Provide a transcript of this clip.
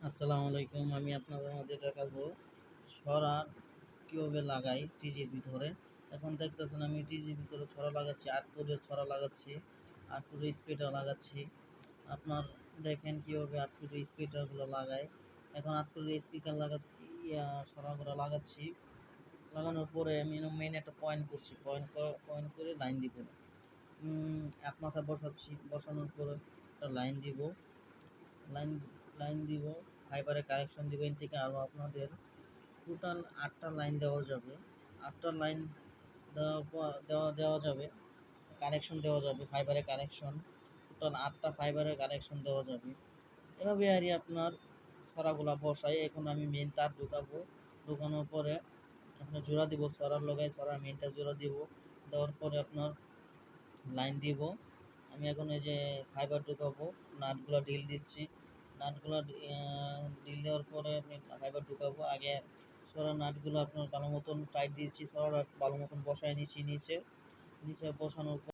আসসালামু আলাইকুম। আমি আপনাদের মাঝে দেখাবো ছড়া কীভাবে লাগাই টিজির ভিতরে। এখন দেখতেছেন আমি টিজির ভিতরে ছড়া লাগাচ্ছি, ৮ কোডের ছড়া লাগাচ্ছি, ৮ কোডের স্পিডার লাগাচ্ছি। আপনার দেখেন কীভাবে 8 কোডের স্পিডারগুলো লাগাই। এখন 8 কোডের স্পিকার ছড়াগুলো লাগাচ্ছি। লাগানোর পরে আমি মেইন একটা পয়েন্ট করছি, পয়েন্ট করে লাইন দিব। এক মাথা বসাচ্ছি, বসানোর পরে একটা লাইন দিব, লাইন লাইন দিব, ফাইবারে কানেকশন দিব। এর থেকে আরও আপনাদের টোটাল 8টা লাইন দেওয়া যাবে। 8টা লাইন দেওয়া যাবে, কানেকশন দেওয়া যাবে, ফাইবারে কানেকশন। টোটাল 8টা ফাইবারে কানেকশন দেওয়া যাবে। এভাবে আর আপনার ছড়াগুলা বসাই। এখন আমি মেন তার ঢুকাবো, ঢুকানোর পরে আপনার জোড়া দিব, ছড়ার লগাই ছড়ার মেনটা জোড়া দিব। দেওয়ার পরে আপনার লাইন দিব। আমি এখন এই যে ফাইবার ঢুকাবো, নাটগুলো ডিল দিচ্ছি। নাটগুলো ডিল দেওয়ার পরে আমি ফাইবার ঢুকাবো। আগে ছড়ার নাটগুলো আপনার ভালো মতন টাইট দিচ্ছি, ছড়ার ভালো মতন বসায় নিচ্ছি। নিচে বসানোর